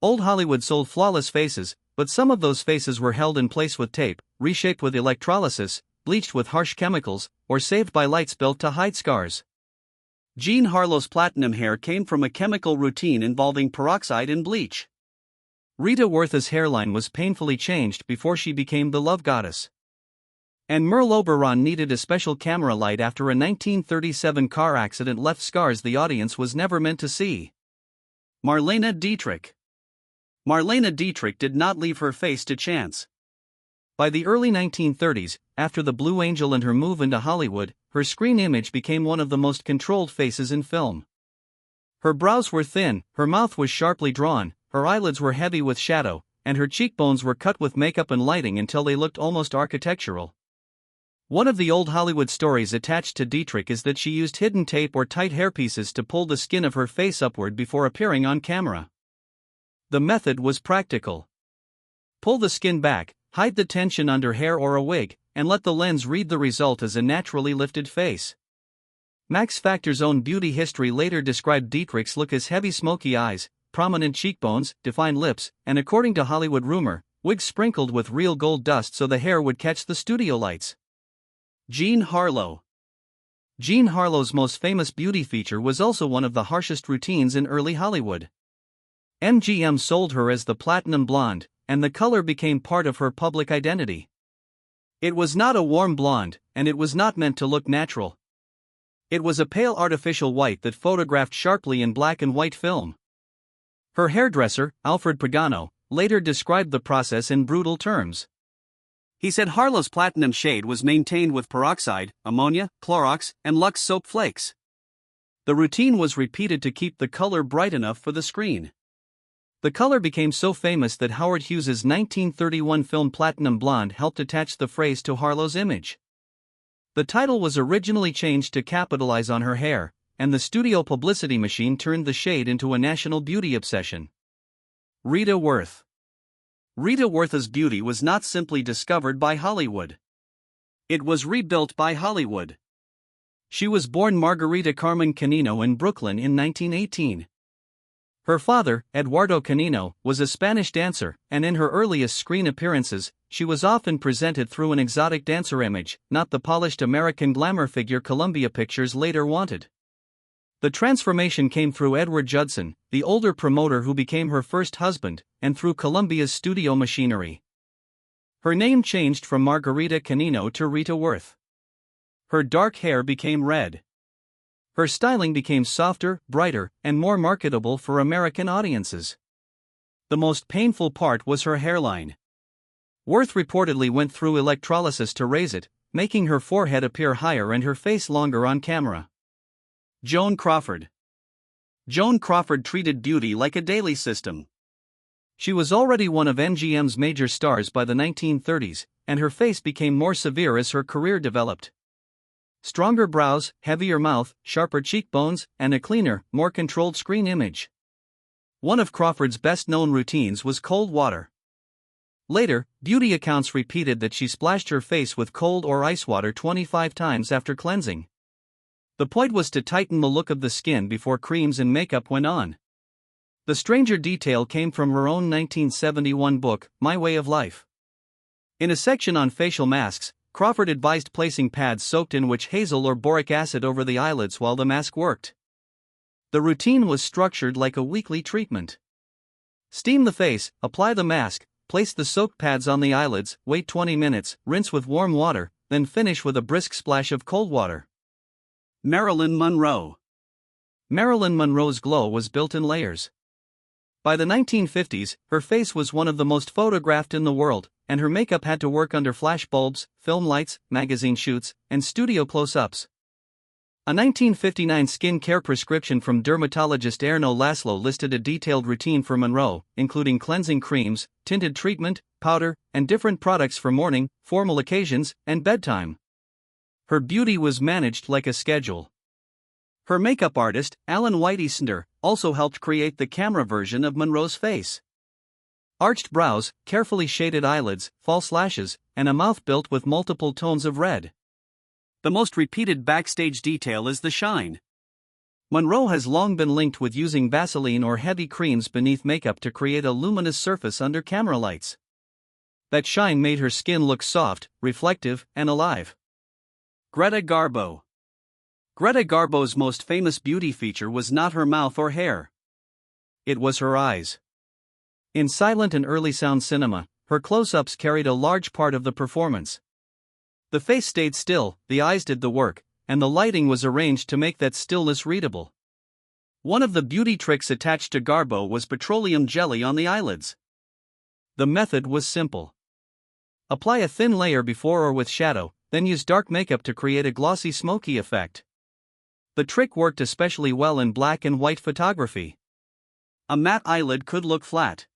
Old Hollywood sold flawless faces, but some of those faces were held in place with tape, reshaped with electrolysis, bleached with harsh chemicals, or saved by lights built to hide scars. Jean Harlow's platinum hair came from a chemical routine involving peroxide and bleach. Rita Wortha's hairline was painfully changed before she became the love goddess. And Merle Oberon needed a special camera light after a 1937 car accident left scars the audience was never meant to see. Marlene Dietrich. Marlene Dietrich did not leave her face to chance. By the early 1930s, after The Blue Angel and her move into Hollywood, her screen image became one of the most controlled faces in film. Her brows were thin, her mouth was sharply drawn, her eyelids were heavy with shadow, and her cheekbones were cut with makeup and lighting until they looked almost architectural. One of the old Hollywood stories attached to Dietrich is that she used hidden tape or tight hairpieces to pull the skin of her face upward before appearing on camera. The method was practical. Pull the skin back, hide the tension under hair or a wig, and let the lens read the result as a naturally lifted face. Max Factor's own beauty history later described Dietrich's look as heavy smoky eyes, prominent cheekbones, defined lips, and according to Hollywood rumor, wigs sprinkled with real gold dust so the hair would catch the studio lights. Jean Harlow. Jean Harlow's most famous beauty feature was also one of the harshest routines in early Hollywood. MGM sold her as the platinum blonde, and the color became part of her public identity. It was not a warm blonde, and it was not meant to look natural. It was a pale artificial white that photographed sharply in black and white film. Her hairdresser, Alfred Pagano, later described the process in brutal terms. He said Harlow's platinum shade was maintained with peroxide, ammonia, Clorox, and Lux soap flakes. The routine was repeated to keep the color bright enough for the screen. The color became so famous that Howard Hughes's 1931 film Platinum Blonde helped attach the phrase to Harlow's image. The title was originally changed to capitalize on her hair, and the studio publicity machine turned the shade into a national beauty obsession. Rita Worth. Rita Wortha's beauty was not simply discovered by Hollywood. It was rebuilt by Hollywood. She was born Margarita Carmen Canino in Brooklyn in 1918. Her father, Eduardo Canino, was a Spanish dancer, and in her earliest screen appearances, she was often presented through an exotic dancer image, not the polished American glamour figure Columbia Pictures later wanted. The transformation came through Edward Judson, the older promoter who became her first husband, and through Columbia's studio machinery. Her name changed from Margarita Canino to Rita Worth. Her dark hair became red. Her styling became softer, brighter, and more marketable for American audiences. The most painful part was her hairline. Worth reportedly went through electrolysis to raise it, making her forehead appear higher and her face longer on camera. Joan Crawford. Joan Crawford treated beauty like a daily system. She was already one of MGM's major stars by the 1930s, and her face became more severe as her career developed. Stronger brows, heavier mouth, sharper cheekbones, and a cleaner, more controlled screen image. One of Crawford's best-known routines was cold water. Later, beauty accounts repeated that she splashed her face with cold or ice water 25 times after cleansing. The point was to tighten the look of the skin before creams and makeup went on. The stranger detail came from her own 1971 book, My Way of Life. In a section on facial masks, Crawford advised placing pads soaked in witch hazel or boric acid over the eyelids while the mask worked. The routine was structured like a weekly treatment. Steam the face, apply the mask, place the soaked pads on the eyelids, wait 20 minutes, rinse with warm water, then finish with a brisk splash of cold water. Marilyn Monroe. Marilyn Monroe's glow was built in layers. By the 1950s, her face was one of the most photographed in the world, and her makeup had to work under flash bulbs, film lights, magazine shoots, and studio close-ups. A 1959 skin care prescription from dermatologist Erno Laszlo listed a detailed routine for Monroe, including cleansing creams, tinted treatment, powder, and different products for morning, formal occasions, and bedtime. Her beauty was managed like a schedule. Her makeup artist, Alan White-Easter, also helped create the camera version of Monroe's face. Arched brows, carefully shaded eyelids, false lashes, and a mouth built with multiple tones of red. The most repeated backstage detail is the shine. Monroe has long been linked with using Vaseline or heavy creams beneath makeup to create a luminous surface under camera lights. That shine made her skin look soft, reflective, and alive. Greta Garbo. Greta Garbo's most famous beauty feature was not her mouth or hair. It was her eyes. In silent and early sound cinema, her close-ups carried a large part of the performance. The face stayed still, the eyes did the work, and the lighting was arranged to make that stillness readable. One of the beauty tricks attached to Garbo was petroleum jelly on the eyelids. The method was simple. Apply a thin layer before or with shadow, then use dark makeup to create a glossy smoky effect. The trick worked especially well in black and white photography. A matte eyelid could look flat.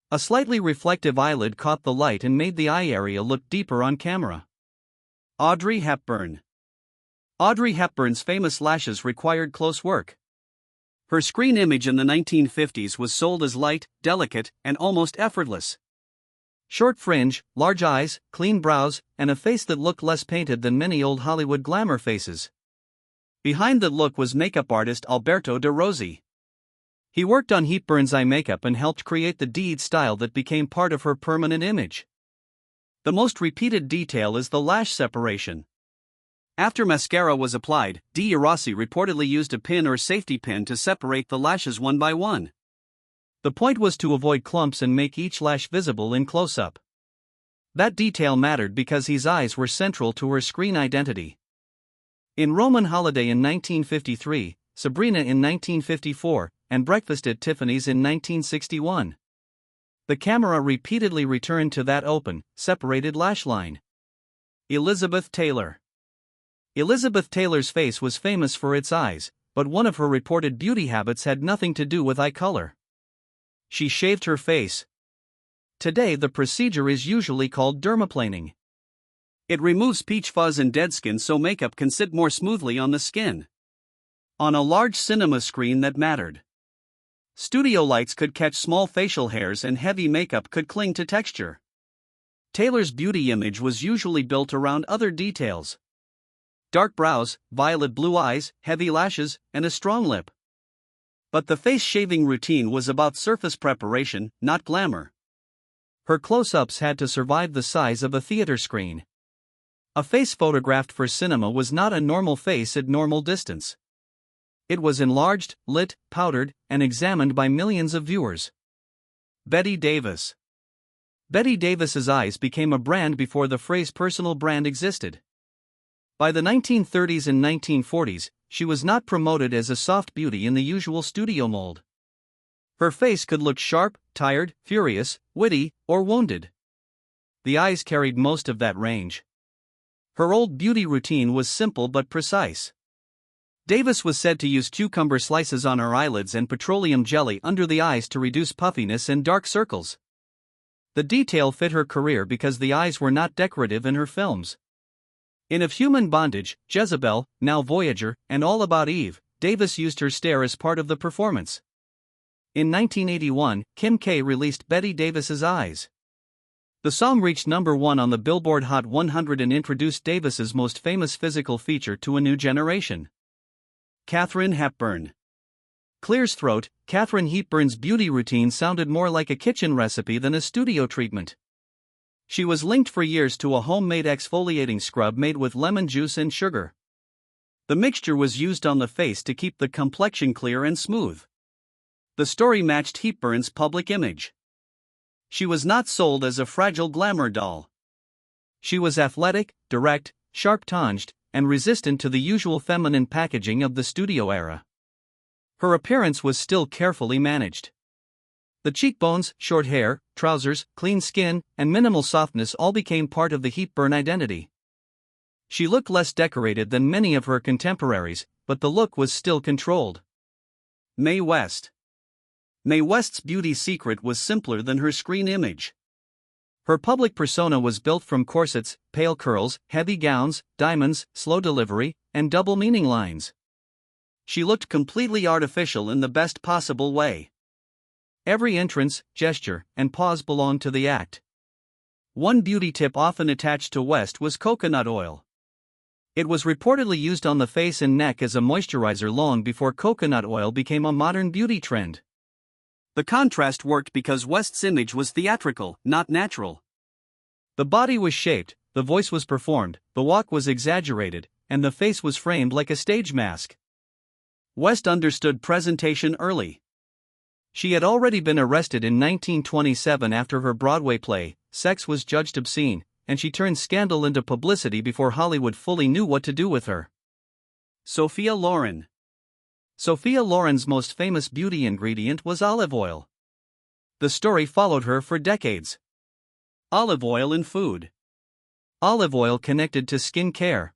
A slightly reflective eyelid caught the light and made the eye area look deeper on camera. Audrey Hepburn. Audrey Hepburn's famous lashes required close work. Her screen image in the 1950s was sold as light, delicate, and almost effortless. Short fringe, large eyes, clean brows, and a face that looked less painted than many old Hollywood glamour faces. Behind the look was makeup artist Alberto De Rossi. He worked on Hepburn's eye makeup and helped create the Deed style that became part of her permanent image. The most repeated detail is the lash separation. After mascara was applied, De Rossi reportedly used a pin or safety pin to separate the lashes one by one. The point was to avoid clumps and make each lash visible in close-up. That detail mattered because his eyes were central to her screen identity. In Roman Holiday in 1953, Sabrina in 1954, and Breakfast at Tiffany's in 1961. The camera repeatedly returned to that open, separated lash line. Elizabeth Taylor. Elizabeth Taylor's face was famous for its eyes, but one of her reported beauty habits had nothing to do with eye color. She shaved her face. Today the procedure is usually called dermaplaning. It removes peach fuzz and dead skin so makeup can sit more smoothly on the skin. On a large cinema screen that mattered. Studio lights could catch small facial hairs and heavy makeup could cling to texture. Taylor's beauty image was usually built around other details. Dark brows, violet blue eyes, heavy lashes, and a strong lip. But the face shaving routine was about surface preparation, not glamour. Her close-ups had to survive the size of a theater screen. A face photographed for cinema was not a normal face at normal distance. It was enlarged, lit, powdered, and examined by millions of viewers. Bette Davis. Bette Davis's eyes became a brand before the phrase personal brand existed. By the 1930s and 1940s, she was not promoted as a soft beauty in the usual studio mold. Her face could look sharp, tired, furious, witty, or wounded. The eyes carried most of that range. Her old beauty routine was simple but precise. Davis was said to use cucumber slices on her eyelids and petroleum jelly under the eyes to reduce puffiness and dark circles. The detail fit her career because the eyes were not decorative in her films. In Of Human Bondage, Jezebel, Now Voyager, and All About Eve, Davis used her stare as part of the performance. In 1981, Kim K released Bette Davis's Eyes. The song reached #1 on the Billboard Hot 100 and introduced Davis's most famous physical feature to a new generation. Katharine Hepburn. Clear's throat, Katharine Hepburn's beauty routine sounded more like a kitchen recipe than a studio treatment. She was linked for years to a homemade exfoliating scrub made with lemon juice and sugar. The mixture was used on the face to keep the complexion clear and smooth. The story matched Hepburn's public image. She was not sold as a fragile glamour doll. She was athletic, direct, sharp-tongued, and resistant to the usual feminine packaging of the studio era. Her appearance was still carefully managed. The cheekbones, short hair, trousers, clean skin, and minimal softness all became part of the Hepburn identity. She looked less decorated than many of her contemporaries, but the look was still controlled. Mae West. Mae West's beauty secret was simpler than her screen image. Her public persona was built from corsets, pale curls, heavy gowns, diamonds, slow delivery, and double meaning lines. She looked completely artificial in the best possible way. Every entrance, gesture, and pause belonged to the act. One beauty tip often attached to West was coconut oil. It was reportedly used on the face and neck as a moisturizer long before coconut oil became a modern beauty trend. The contrast worked because West's image was theatrical, not natural. The body was shaped, the voice was performed, the walk was exaggerated, and the face was framed like a stage mask. West understood presentation early. She had already been arrested in 1927 after her Broadway play, Sex Was Judged Obscene, and she turned scandal into publicity before Hollywood fully knew what to do with her. Sophia Loren. Sophia Loren's most famous beauty ingredient was olive oil. The story followed her for decades. Olive oil in food. Olive oil connected to skin care.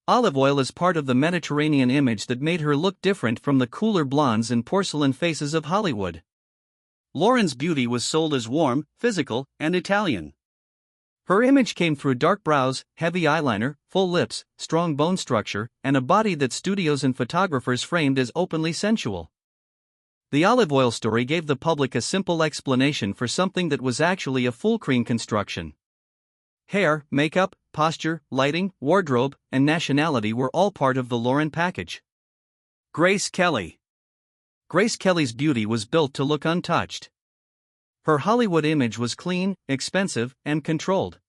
Olive oil is part of the Mediterranean image that made her look different from the cooler blondes and porcelain faces of Hollywood. Loren's beauty was sold as warm, physical, and Italian. Her image came through dark brows, heavy eyeliner, full lips, strong bone structure, and a body that studios and photographers framed as openly sensual. The olive oil story gave the public a simple explanation for something that was actually a full cream construction. Hair, makeup, posture, lighting, wardrobe, and nationality were all part of the Loren package. Grace Kelly. Grace Kelly's beauty was built to look untouched. Her Hollywood image was clean, expensive, and controlled.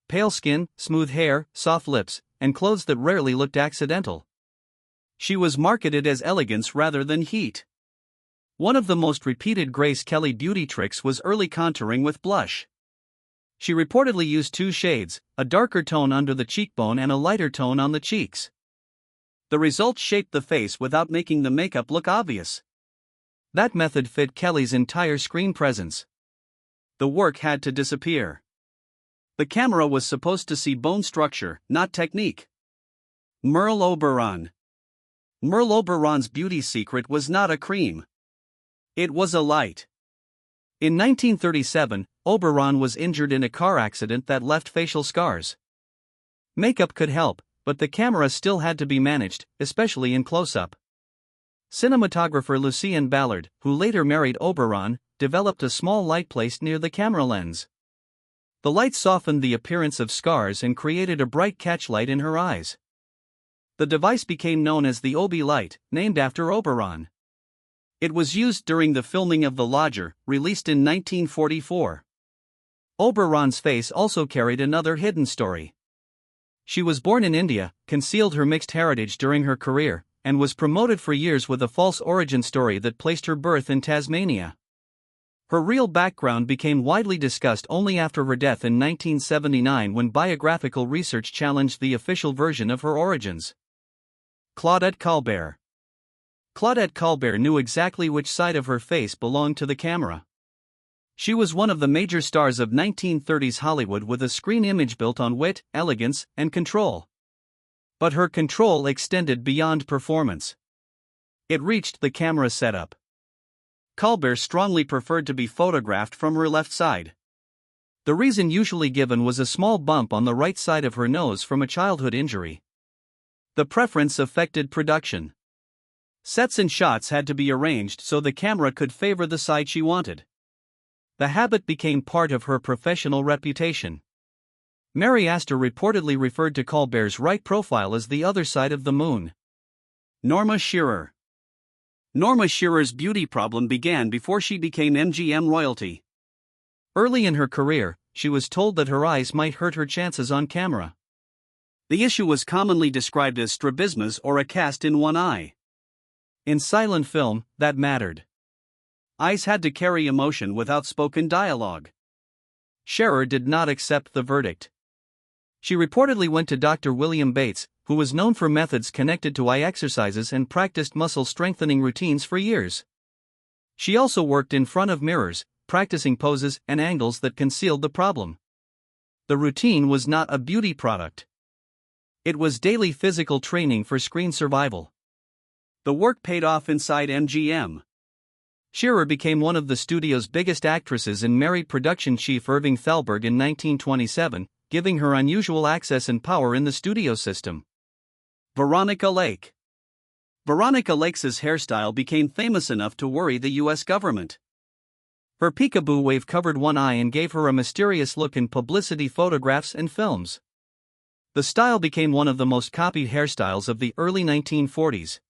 Pale skin, smooth hair, soft lips, and clothes that rarely looked accidental. She was marketed as elegance rather than heat. One of the most repeated Grace Kelly beauty tricks was early contouring with blush. She reportedly used two shades, a darker tone under the cheekbone and a lighter tone on the cheeks. The result shaped the face without making the makeup look obvious. That method fit Kelly's entire screen presence. The work had to disappear. The camera was supposed to see bone structure, not technique. Merle Oberon. Merle Oberon's beauty secret was not a cream. It was a light. In 1937, Oberon was injured in a car accident that left facial scars. Makeup could help, but the camera still had to be managed, especially in close-up. Cinematographer Lucien Ballard, who later married Oberon, developed a small light placed near the camera lens. The light softened the appearance of scars and created a bright catchlight in her eyes. The device became known as the Obi light, named after Oberon. It was used during the filming of The Lodger, released in 1944. Oberon's face also carried another hidden story. She was born in India, concealed her mixed heritage during her career, and was promoted for years with a false origin story that placed her birth in Tasmania. Her real background became widely discussed only after her death in 1979 when biographical research challenged the official version of her origins. Claudette Colbert. Claudette Colbert knew exactly which side of her face belonged to the camera. She was one of the major stars of 1930s Hollywood with a screen image built on wit, elegance, and control. But her control extended beyond performance. It reached the camera setup. Colbert strongly preferred to be photographed from her left side. The reason usually given was a small bump on the right side of her nose from a childhood injury. The preference affected production. Sets and shots had to be arranged so the camera could favor the side she wanted. The habit became part of her professional reputation. Mary Astor reportedly referred to Colbert's right profile as the other side of the moon. Norma Shearer. Norma Shearer's beauty problem began before she became MGM royalty. Early in her career, she was told that her eyes might hurt her chances on camera. The issue was commonly described as strabismus or a cast in one eye. In silent film, that mattered. Eyes had to carry emotion without spoken dialogue. Shearer did not accept the verdict. She reportedly went to Dr. William Bates, who was known for methods connected to eye exercises and practiced muscle strengthening routines for years. She also worked in front of mirrors, practicing poses and angles that concealed the problem. The routine was not a beauty product. It was daily physical training for screen survival. The work paid off inside MGM. Shearer became one of the studio's biggest actresses and married production chief Irving Thalberg in 1927, giving her unusual access and power in the studio system. Veronica Lake. Veronica Lake's hairstyle became famous enough to worry the U.S. government. Her peekaboo wave covered one eye and gave her a mysterious look in publicity photographs and films. The style became one of the most copied hairstyles of the early 1940s.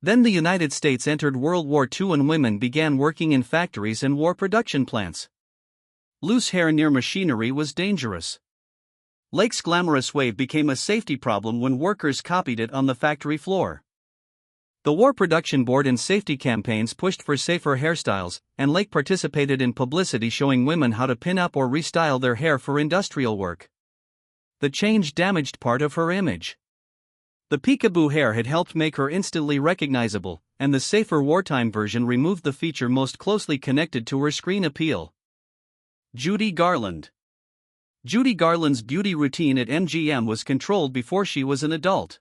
Then the United States entered World War II and women began working in factories and war production plants. Loose hair near machinery was dangerous. Lake's glamorous wave became a safety problem when workers copied it on the factory floor. The War Production Board and safety campaigns pushed for safer hairstyles, and Lake participated in publicity showing women how to pin up or restyle their hair for industrial work. The change damaged part of her image. The peekaboo hair had helped make her instantly recognizable, and the safer wartime version removed the feature most closely connected to her screen appeal. Judy Garland. Judy Garland's beauty routine at MGM was controlled before she was an adult.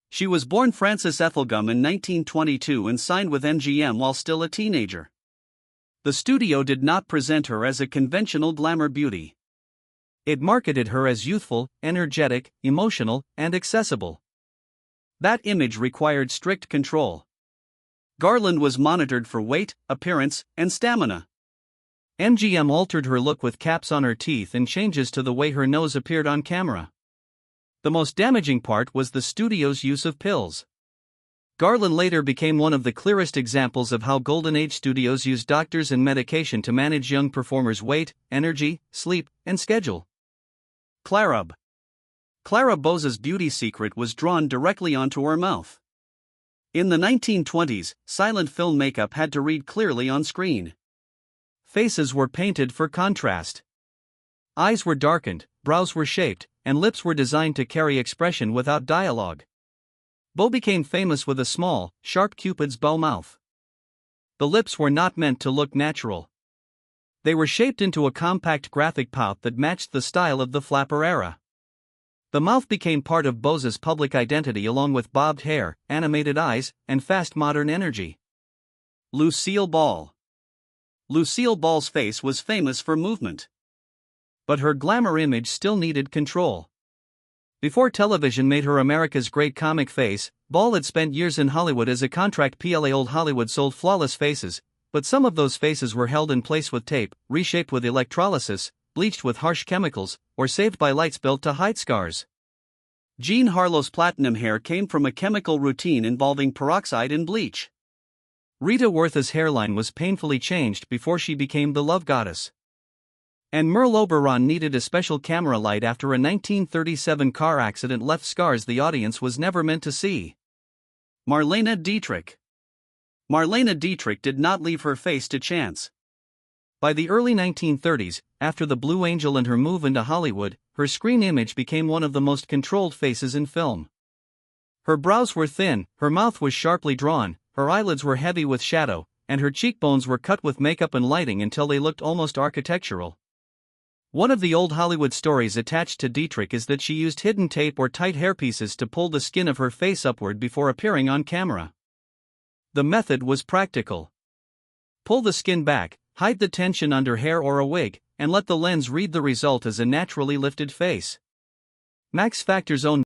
She was born Frances Ethelgum in 1922 and signed with MGM while still a teenager. The studio did not present her as a conventional glamour beauty. It marketed her as youthful, energetic, emotional, and accessible. That image required strict control. Garland was monitored for weight, appearance, and stamina. MGM altered her look with caps on her teeth and changes to the way her nose appeared on camera. The most damaging part was the studio's use of pills. Garland later became one of the clearest examples of how Golden Age studios used doctors and medication to manage young performers' weight, energy, sleep, and schedule. Clara Bowes's beauty secret was drawn directly onto her mouth. In the 1920s, silent film makeup had to read clearly on screen. Faces were painted for contrast. Eyes were darkened, brows were shaped, and lips were designed to carry expression without dialogue. Bowe became famous with a small, sharp Cupid's bow mouth. The lips were not meant to look natural. They were shaped into a compact graphic pout that matched the style of the flapper era. The mouth became part of Bowes's public identity along with bobbed hair, animated eyes, and fast modern energy. Lucille Ball. Lucille Ball's face was famous for movement. But her glamour image still needed control. Before television made her America's great comic face, Ball had spent years in Hollywood as a contract PLA. Old Hollywood sold flawless faces, but some of those faces were held in place with tape, reshaped with electrolysis, bleached with harsh chemicals, or saved by lights built to hide scars. Jean Harlow's platinum hair came from a chemical routine involving peroxide and bleach. Rita Werther's hairline was painfully changed before she became the love goddess. And Merle Oberon needed a special camera light after a 1937 car accident left scars the audience was never meant to see. Marlene Dietrich. Marlene Dietrich did not leave her face to chance. By the early 1930s, after The Blue Angel and her move into Hollywood, her screen image became one of the most controlled faces in film. Her brows were thin, her mouth was sharply drawn, her eyelids were heavy with shadow, and her cheekbones were cut with makeup and lighting until they looked almost architectural. One of the old Hollywood stories attached to Dietrich is that she used hidden tape or tight hairpieces to pull the skin of her face upward before appearing on camera. The method was practical. Pull the skin back, hide the tension under hair or a wig, and let the lens read the result as a naturally lifted face. Max Factor's own